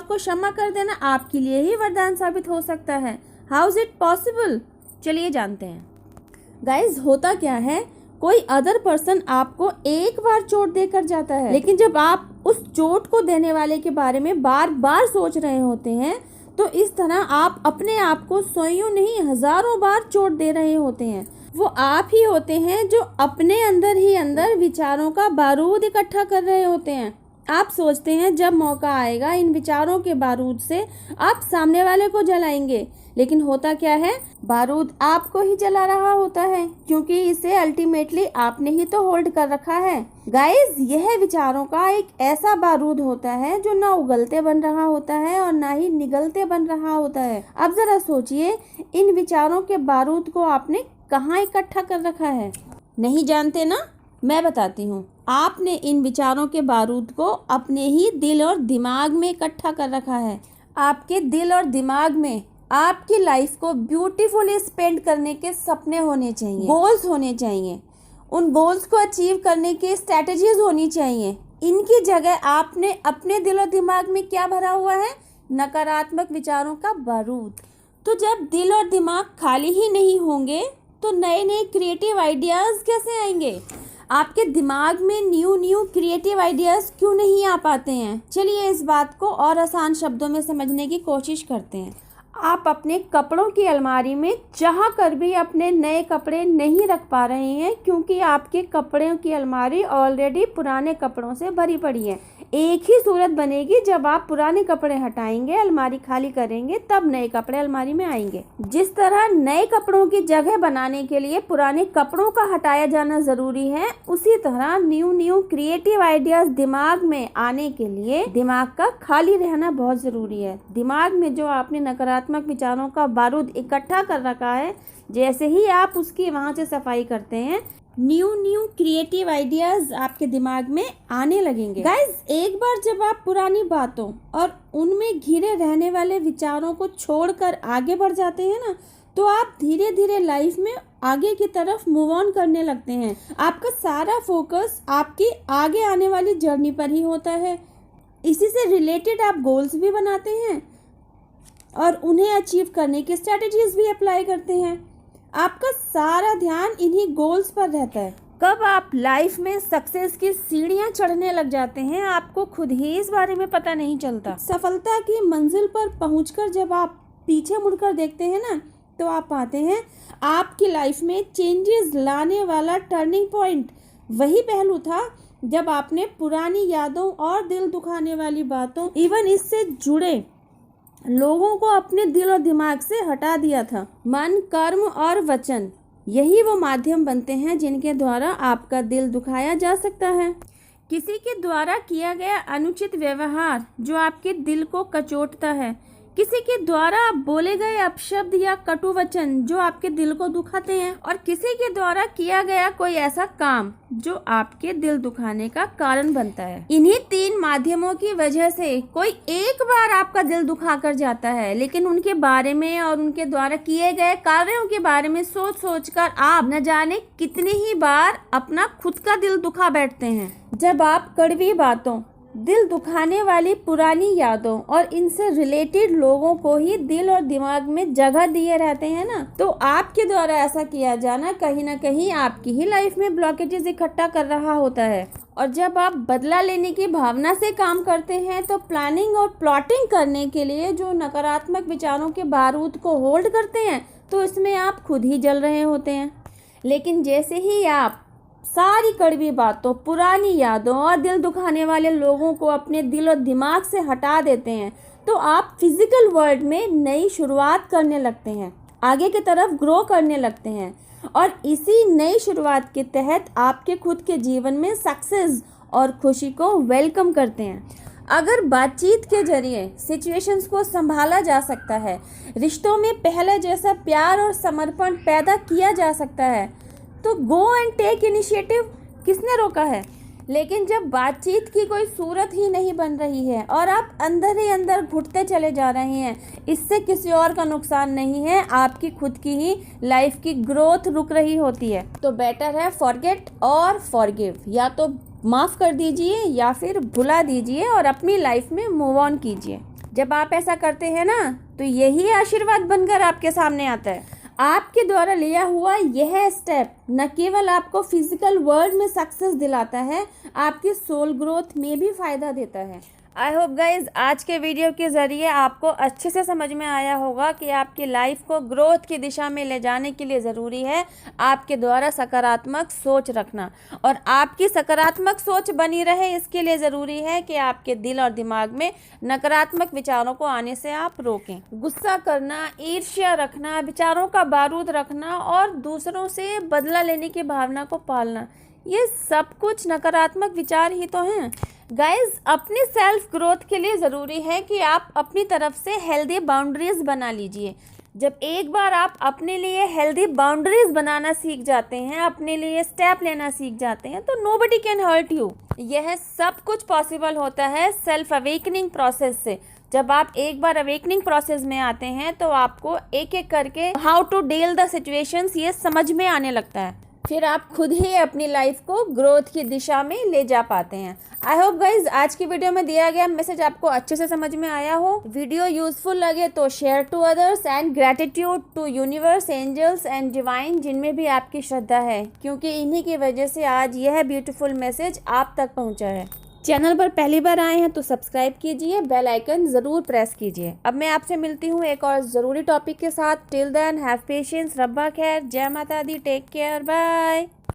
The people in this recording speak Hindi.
को क्षमा कर देना आपके लिए ही वरदान साबित हो सकता है। How is it possible? चलिए जानते हैं। गाइज, होता क्या है, कोई अदर पर्सन आपको एक बार चोट देकर जाता है, लेकिन जब आप उस चोट को देने वाले के बारे में बार बार सोच रहे होते हैं तो इस तरह आप अपने आप को सौयों नहीं हजारों बार चोट दे रहे होते हैं। वो आप ही होते हैं जो अपने अंदर ही अंदर विचारों का बारूद इकट्ठा कर रहे होते हैं। आप सोचते हैं जब मौका आएगा इन विचारों के बारूद से आप सामने वाले को जलाएंगे, लेकिन होता क्या है, बारूद आपको ही जला रहा होता है, क्योंकि इसे अल्टीमेटली आपने ही तो होल्ड कर रखा है। गाइस, यह विचारों का एक ऐसा बारूद होता है जो ना उगलते बन रहा होता है और ना ही निगलते बन रहा होता है। अब जरा सोचिए, इन विचारों के बारूद को आपने कहाँ इकट्ठा कर रखा है? नहीं जानते ना? मैं बताती हूँ। आपने इन विचारों के बारूद को अपने ही दिल और दिमाग में इकट्ठा कर रखा है। आपके दिल और दिमाग में आपकी लाइफ को ब्यूटीफुली स्पेंड करने के सपने होने चाहिए, गोल्स होने चाहिए, उन गोल्स को अचीव करने की स्ट्रैटेजीज होनी चाहिए। इनकी जगह आपने अपने दिल और दिमाग में क्या भरा हुआ है? नकारात्मक विचारों का बारूद। तो जब दिल और दिमाग खाली ही नहीं होंगे तो नए नए क्रिएटिव आइडियाज़ कैसे आएंगे? आपके दिमाग में न्यू क्रिएटिव आइडियाज़ क्यों नहीं आ पाते हैं? चलिए इस बात को और आसान शब्दों में समझने की कोशिश करते हैं। आप अपने कपड़ों की अलमारी में चाह कर भी अपने नए कपड़े नहीं रख पा रहे हैं, क्योंकि आपके कपड़ों की अलमारी ऑलरेडी पुराने कपड़ों से भरी पड़ी है। एक ही सूरत बनेगी जब आप पुराने कपड़े हटाएंगे, अलमारी खाली करेंगे, तब नए कपड़े अलमारी में आएंगे। जिस तरह नए कपड़ों की जगह बनाने के लिए पुराने कपड़ों का हटाया जाना जरूरी है, उसी तरह न्यू क्रिएटिव आइडियाज दिमाग में आने के लिए दिमाग का खाली रहना बहुत जरूरी है। दिमाग में जो आपने नकारात्मक विचारों का बारूद इकट्ठा कर रखा है, जैसे ही आप उसकी वहां से सफाई करते हैं, न्यू क्रिएटिव आइडियाज आपके दिमाग में आने लगेंगे। गाइज, एक बार जब आप पुरानी बातों और उनमें घिरे रहने वाले विचारों को छोड़कर आगे बढ़ जाते हैं ना, तो आप धीरे धीरे लाइफ में आगे की तरफ मूव ऑन करने लगते हैं। आपका सारा फोकस आपकी आगे आने वाली जर्नी पर ही होता है। इसी से रिलेटेड आप गोल्स भी बनाते हैं और उन्हें अचीव करने की स्ट्रैटेजीज भी अप्लाई करते हैं। आपका सारा ध्यान इन्हीं गोल्स पर रहता है। कब आप लाइफ में सक्सेस की सीढ़ियां चढ़ने लग जाते हैं, आपको खुद ही इस बारे में पता नहीं चलता। सफलता की मंजिल पर पहुंचकर जब आप पीछे मुड़कर देखते हैं ना, तो आप पाते हैं आपकी लाइफ में चेंजेस लाने वाला टर्निंग पॉइंट वही पहलू था जब आपने पुरानी यादों और दिल दुखाने वाली बातों, इवन इससे जुड़े लोगों को अपने दिल और दिमाग से हटा दिया था। मन, कर्म और वचन, यही वो माध्यम बनते हैं जिनके द्वारा आपका दिल दुखाया जा सकता है। किसी के द्वारा किया गया अनुचित व्यवहार जो आपके दिल को कचोटता है, किसी के द्वारा बोले गए अपशब्द या कटु वचन जो आपके दिल को दुखाते हैं, और किसी के द्वारा किया गया कोई ऐसा काम जो आपके दिल दुखाने का कारण बनता है। इन्हीं 3 माध्यमों की वजह से कोई एक बार आपका दिल दुखा कर जाता है, लेकिन उनके बारे में और उनके द्वारा किए गए कार्यों के बारे में सोच कर आप न जाने कितनी ही बार अपना खुद का दिल दुखा बैठते हैं। जब आप कड़वी बातों, दिल दुखाने वाली पुरानी यादों और इनसे रिलेटेड लोगों को ही दिल और दिमाग में जगह दिए रहते हैं ना, तो आपके द्वारा ऐसा किया जाना कहीं ना कहीं आपकी ही लाइफ में ब्लॉकेजेस इकट्ठा कर रहा होता है। और जब आप बदला लेने की भावना से काम करते हैं, तो प्लानिंग और प्लॉटिंग करने के लिए जो नकारात्मक विचारों के बारूद को होल्ड करते हैं, तो इसमें आप खुद ही जल रहे होते हैं। लेकिन जैसे ही आप सारी कड़वी बातों, पुरानी यादों और दिल दुखाने वाले लोगों को अपने दिल और दिमाग से हटा देते हैं, तो आप फिजिकल वर्ल्ड में नई शुरुआत करने लगते हैं, आगे की तरफ ग्रो करने लगते हैं, और इसी नई शुरुआत के तहत आपके खुद के जीवन में सक्सेस और खुशी को वेलकम करते हैं। अगर बातचीत के जरिए सिचुएशंस को संभाला जा सकता है, रिश्तों में पहले जैसा प्यार और समर्पण पैदा किया जा सकता है, तो गो एंड टेक इनिशिएटिव, किसने रोका है? लेकिन जब बातचीत की कोई सूरत ही नहीं बन रही है और आप अंदर ही अंदर घुटते चले जा रहे हैं, इससे किसी और का नुकसान नहीं है, आपकी खुद की ही लाइफ की ग्रोथ रुक रही होती है। तो बेटर है फॉरगेट और फॉरगिव, या तो माफ़ कर दीजिए या फिर भुला दीजिए और अपनी लाइफ में मूव ऑन कीजिए। जब आप ऐसा करते हैं ना तो यही आशीर्वाद बनकर आपके सामने आता है। आपके द्वारा लिया हुआ यह स्टेप न केवल आपको फिजिकल वर्ल्ड में सक्सेस दिलाता है, आपकी सोल ग्रोथ में भी फ़ायदा देता है। आई होप गाइज आज के वीडियो के ज़रिए आपको अच्छे से समझ में आया होगा कि आपकी लाइफ को ग्रोथ की दिशा में ले जाने के लिए ज़रूरी है आपके द्वारा सकारात्मक सोच रखना, और आपकी सकारात्मक सोच बनी रहे इसके लिए ज़रूरी है कि आपके दिल और दिमाग में नकारात्मक विचारों को आने से आप रोकें। गुस्सा करना, ईर्ष्या रखना, विचारों का बारूद रखना और दूसरों से बदला लेने की भावना को पालना, ये सब कुछ नकारात्मक विचार ही तो हैं। गाइज अपनी सेल्फ ग्रोथ के लिए ज़रूरी है कि आप अपनी तरफ से हेल्दी बाउंड्रीज बना लीजिए। जब एक बार आप अपने लिए हेल्दी बाउंड्रीज बनाना सीख जाते हैं, अपने लिए स्टेप लेना सीख जाते हैं, तो नोबडी कैन हर्ट यू। यह सब कुछ पॉसिबल होता है सेल्फ अवेकनिंग प्रोसेस से। जब आप एक बार अवेकनिंग प्रोसेस में आते हैं तो आपको एक एक करके how to deal the situations ये समझ में आने लगता है, फिर आप खुद ही अपनी लाइफ को ग्रोथ की दिशा में ले जा पाते हैं। आई होप गाइज आज की वीडियो में दिया गया मैसेज आपको अच्छे से समझ में आया हो। वीडियो यूजफुल लगे तो share to others, and gratitude to universe, angels and divine जिनमें भी आपकी श्रद्धा है, क्योंकि इन्हीं की वजह से आज यह ब्यूटीफुल मैसेज आप तक पहुंचा है। चैनल पर पहली बार आए हैं तो सब्सक्राइब कीजिए, बेल आइकन ज़रूर प्रेस कीजिए। अब मैं आपसे मिलती हूँ एक और ज़रूरी टॉपिक के साथ। टिल देन हैव पेशेंस, रब्बा खैर, जय माता दी, टेक केयर, बाय।